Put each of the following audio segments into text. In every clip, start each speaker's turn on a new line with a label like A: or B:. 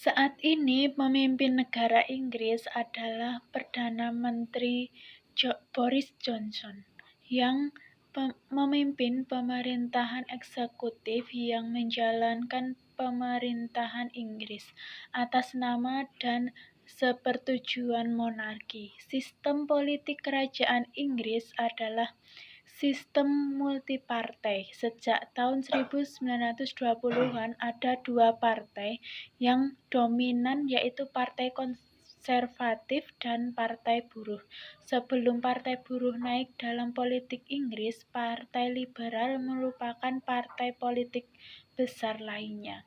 A: Saat ini pemimpin negara Inggris adalah Perdana Menteri Boris Johnson, yang memimpin pemerintahan eksekutif yang menjalankan pemerintahan Inggris atas nama dan sepertujuan monarki. Sistem politik kerajaan Inggris adalah sistem multipartai. Sejak tahun 1920-an ada dua partai yang dominan, yaitu Partai Konservatif dan Partai Buruh. Sebelum Partai Buruh naik dalam politik Inggris, Partai Liberal merupakan partai politik besar lainnya.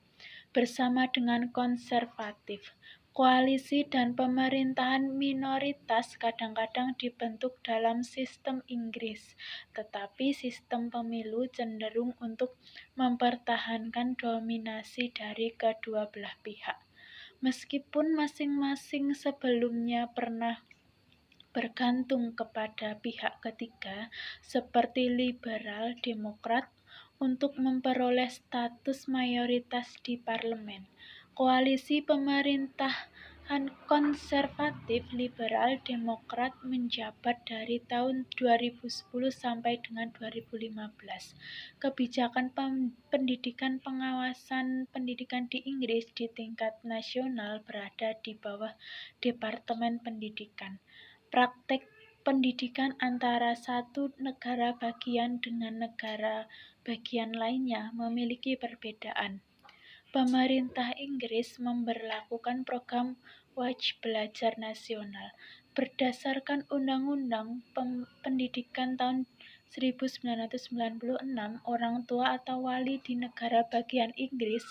A: Bersama dengan Konservatif, koalisi dan pemerintahan minoritas kadang-kadang dibentuk dalam sistem Inggris, tetapi sistem pemilu cenderung untuk mempertahankan dominasi dari kedua belah pihak. Meskipun masing-masing sebelumnya pernah bergantung kepada pihak ketiga, seperti liberal demokrat, untuk memperoleh status mayoritas di parlemen. Koalisi pemerintahan konservatif liberal demokrat menjabat dari tahun 2010 sampai dengan 2015. Kebijakan pendidikan pengawasan pendidikan di Inggris di tingkat nasional berada di bawah Departemen Pendidikan. Praktek pendidikan antara satu negara bagian dengan negara bagian lainnya memiliki perbedaan. Pemerintah Inggris memberlakukan program wajib belajar nasional. Berdasarkan Undang-Undang Pendidikan tahun 1996, orang tua atau wali di negara bagian Inggris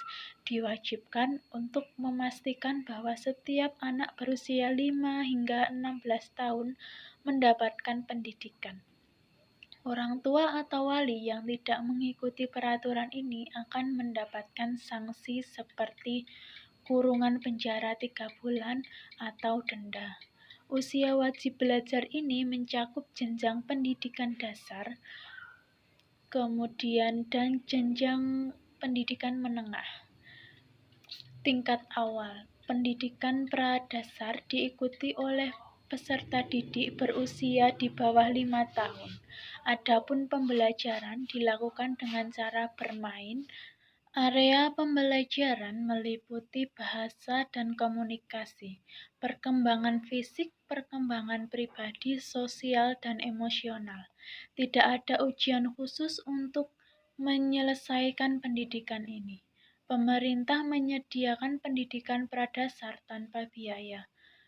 A: diwajibkan untuk memastikan bahwa setiap anak berusia 5 hingga 16 tahun mendapatkan pendidikan. Orang tua atau wali yang tidak mengikuti peraturan ini akan mendapatkan sanksi seperti kurungan penjara 3 bulan atau denda. Usia wajib belajar ini mencakup jenjang pendidikan dasar, kemudian dan jenjang pendidikan menengah. Tingkat awal pendidikan pradasar diikuti oleh peserta didik berusia di bawah 5 tahun. Adapun pembelajaran dilakukan dengan cara bermain. Area pembelajaran meliputi bahasa dan komunikasi, perkembangan fisik, perkembangan pribadi, sosial, dan emosional. Tidak ada ujian khusus untuk menyelesaikan pendidikan ini. Pemerintah menyediakan pendidikan pradasar tanpa biaya.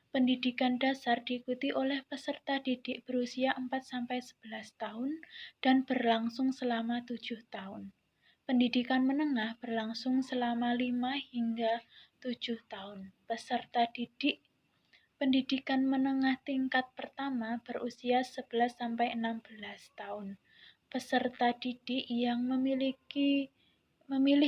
A: Pendidikan dasar diikuti oleh peserta didik berusia 4-11 tahun dan berlangsung selama 7 tahun. Pendidikan menengah berlangsung selama 5 hingga 7 tahun. Peserta didik pendidikan menengah tingkat pertama berusia 11-16 tahun. Peserta didik yang memilih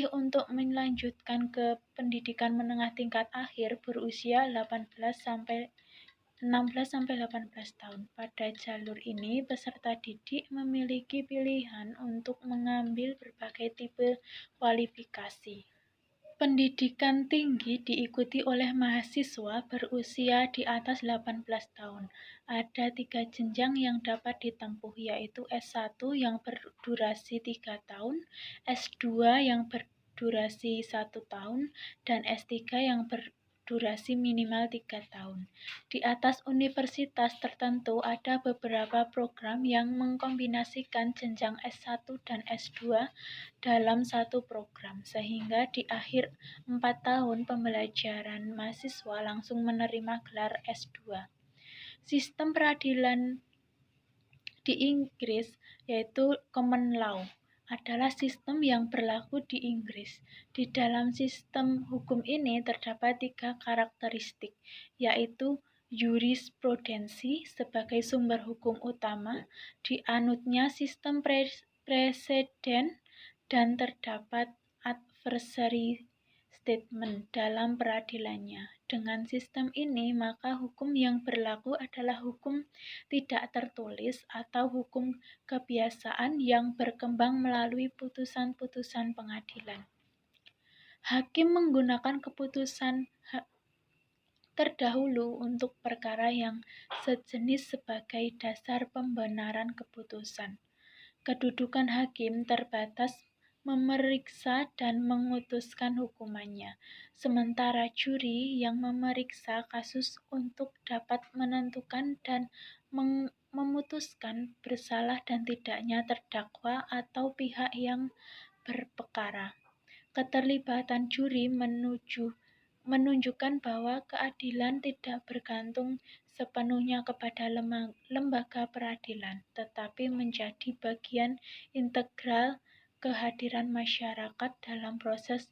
A: untuk melanjutkan ke pendidikan menengah tingkat akhir berusia 16-18 tahun. Pada jalur ini, peserta didik memiliki pilihan untuk mengambil berbagai tipe kualifikasi. Pendidikan tinggi diikuti oleh mahasiswa berusia di atas 18 tahun. Ada 3 jenjang yang dapat ditempuh, yaitu S1 yang berdurasi 3 tahun, S2 yang berdurasi 1 tahun, dan S3 yang berdurasi minimal 3 tahun. Di atas universitas tertentu ada beberapa program yang mengkombinasikan jenjang S1 dan S2 dalam satu program, sehingga di akhir 4 tahun pembelajaran mahasiswa langsung menerima gelar S2. Sistem peradilan di Inggris, yaitu common law, adalah sistem yang berlaku di Inggris. Di dalam sistem hukum ini terdapat 3 karakteristik, yaitu jurisprudensi sebagai sumber hukum utama, dianutnya sistem preseden, dan terdapat adversary statement dalam peradilannya. Dengan sistem ini, maka hukum yang berlaku adalah hukum tidak tertulis atau hukum kebiasaan yang berkembang melalui putusan-putusan pengadilan. Hakim menggunakan keputusan terdahulu untuk perkara yang sejenis sebagai dasar pembenaran keputusan. Kedudukan hakim terbatas memeriksa dan memutuskan hukumannya, sementara juri yang memeriksa kasus untuk dapat menentukan dan memutuskan bersalah dan tidaknya terdakwa atau pihak yang berperkara. Keterlibatan juri menunjukkan bahwa keadilan tidak bergantung sepenuhnya kepada lembaga peradilan, tetapi menjadi bagian integral kehadiran masyarakat dalam proses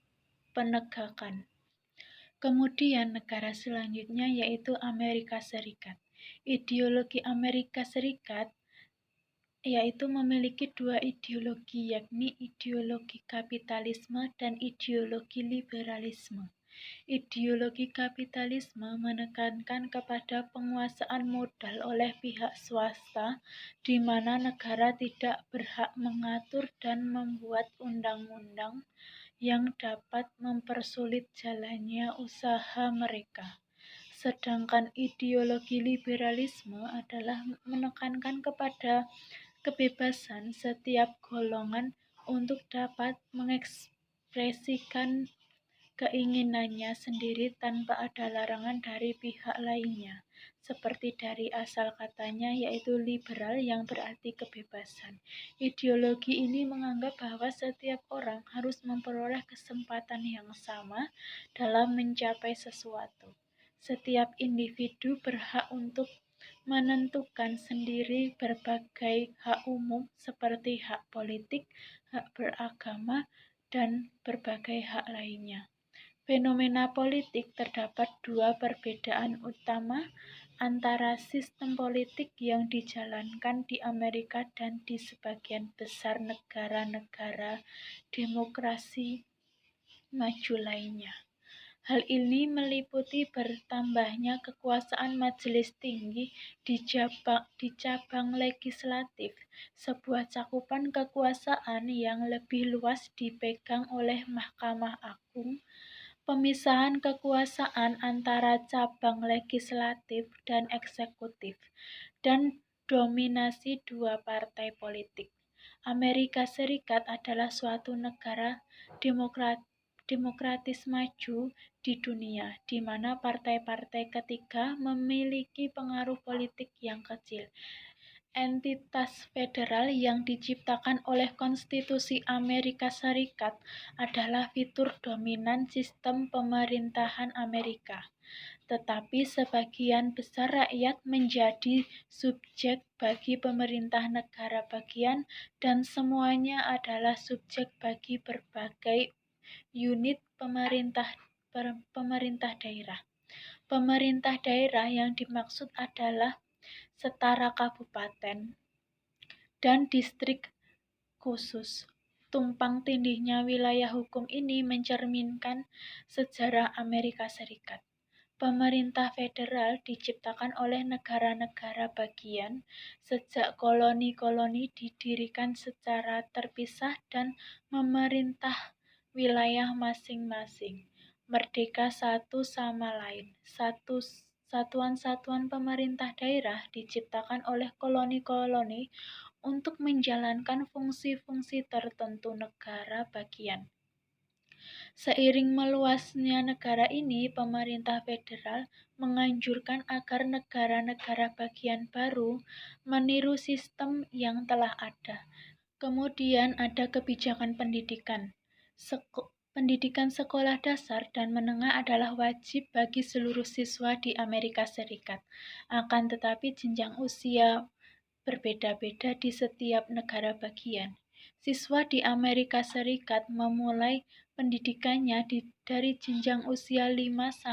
A: penegakan. Kemudian negara selanjutnya yaitu Amerika Serikat. Ideologi Amerika Serikat yaitu memiliki dua ideologi, yakni ideologi kapitalisme dan ideologi liberalisme. Ideologi kapitalisme menekankan kepada penguasaan modal oleh pihak swasta, di mana negara tidak berhak mengatur dan membuat undang-undang yang dapat mempersulit jalannya usaha mereka. Sedangkan ideologi liberalisme adalah menekankan kepada kebebasan setiap golongan untuk dapat mengekspresikan keinginannya sendiri tanpa ada larangan dari pihak lainnya, seperti dari asal katanya yaitu liberal yang berarti kebebasan. Ideologi ini menganggap bahwa setiap orang harus memperoleh kesempatan yang sama dalam mencapai sesuatu. Setiap individu berhak untuk menentukan sendiri berbagai hak umum seperti hak politik, hak beragama, dan berbagai hak lainnya. Fenomena politik terdapat dua perbedaan utama antara sistem politik yang dijalankan di Amerika dan di sebagian besar negara-negara demokrasi maju lainnya. Hal ini meliputi bertambahnya kekuasaan majelis tinggi di cabang legislatif, sebuah cakupan kekuasaan yang lebih luas dipegang oleh Mahkamah Agung, pemisahan kekuasaan antara cabang legislatif dan eksekutif, dan dominasi dua partai politik. Amerika Serikat adalah suatu negara demokratis maju di dunia, di mana partai-partai ketiga memiliki pengaruh politik yang kecil. Entitas federal yang diciptakan oleh Konstitusi Amerika Serikat adalah fitur dominan sistem pemerintahan Amerika, tetapi sebagian besar rakyat menjadi subjek bagi pemerintah negara bagian dan semuanya adalah subjek bagi berbagai unit pemerintah daerah. Pemerintah daerah yang dimaksud adalah setara kabupaten dan distrik khusus. Tumpang tindihnya wilayah hukum ini mencerminkan sejarah Amerika Serikat. Pemerintah federal diciptakan oleh negara-negara bagian sejak koloni-koloni didirikan secara terpisah dan memerintah wilayah masing-masing, merdeka satu sama lain. Satuan-satuan pemerintah daerah diciptakan oleh koloni-koloni untuk menjalankan fungsi-fungsi tertentu negara bagian. Seiring meluasnya negara ini, pemerintah federal menganjurkan agar negara-negara bagian baru meniru sistem yang telah ada. Kemudian ada kebijakan pendidikan. Pendidikan sekolah dasar dan menengah adalah wajib bagi seluruh siswa di Amerika Serikat. Akan tetapi jenjang usia berbeda-beda di setiap negara bagian. Siswa di Amerika Serikat memulai pendidikannya dari jenjang usia 5-6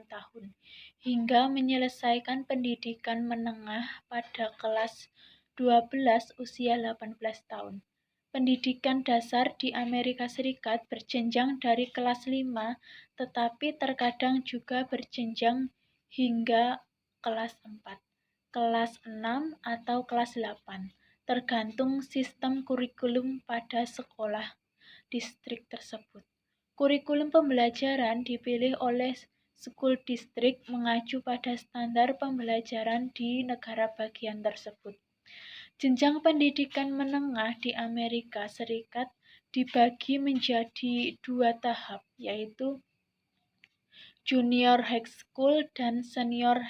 A: tahun hingga menyelesaikan pendidikan menengah pada kelas 12 usia 18 tahun. Pendidikan dasar di Amerika Serikat berjenjang dari kelas 5, tetapi terkadang juga berjenjang hingga kelas 4, kelas 6, atau kelas 8, tergantung sistem kurikulum pada sekolah distrik tersebut. Kurikulum pembelajaran dipilih oleh School District mengacu pada standar pembelajaran di negara bagian tersebut. Jenjang pendidikan menengah di Amerika Serikat dibagi menjadi 2 tahap, yaitu Junior High School dan Senior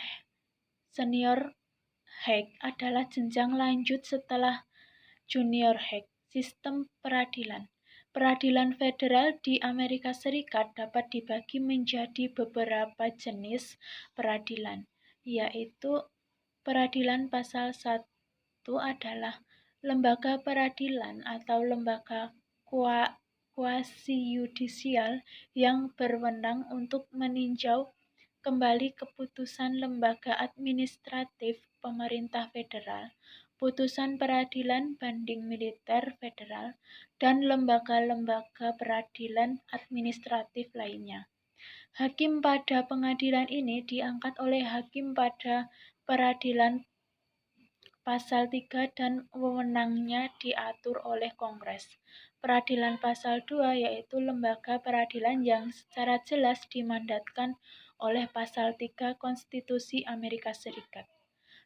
A: High adalah jenjang lanjut setelah Junior High. Sistem peradilan. Peradilan federal di Amerika Serikat dapat dibagi menjadi beberapa jenis peradilan, yaitu peradilan pasal 1 adalah lembaga peradilan atau lembaga kuasi-yudisial yang berwenang untuk meninjau kembali keputusan lembaga administratif pemerintah federal, putusan peradilan banding militer federal, dan lembaga-lembaga peradilan administratif lainnya. Hakim pada pengadilan ini diangkat oleh hakim pada peradilan pasal 3 dan wewenangnya diatur oleh Kongres. Peradilan pasal 2 yaitu lembaga peradilan yang secara jelas dimandatkan oleh pasal 3 Konstitusi Amerika Serikat.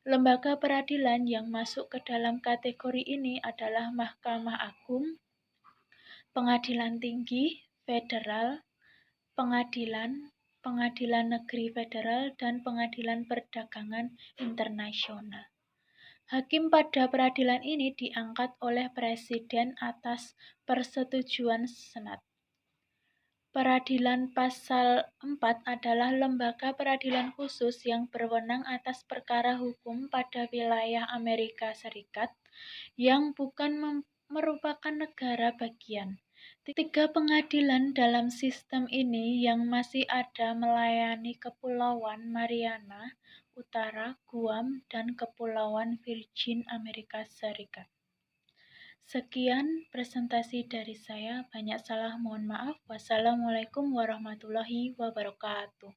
A: Lembaga peradilan yang masuk ke dalam kategori ini adalah Mahkamah Agung, Pengadilan Tinggi Federal, Pengadilan Negeri Federal, dan Pengadilan Perdagangan Internasional. Hakim pada peradilan ini diangkat oleh Presiden atas persetujuan Senat. Peradilan pasal 4 adalah lembaga peradilan khusus yang berwenang atas perkara hukum pada wilayah Amerika Serikat yang bukan merupakan negara bagian. 3 pengadilan dalam sistem ini yang masih ada melayani Kepulauan Mariana Utara, Guam, dan Kepulauan Virgin Amerika Serikat. Sekian presentasi dari saya, banyak salah mohon maaf. Wassalamualaikum warahmatullahi wabarakatuh.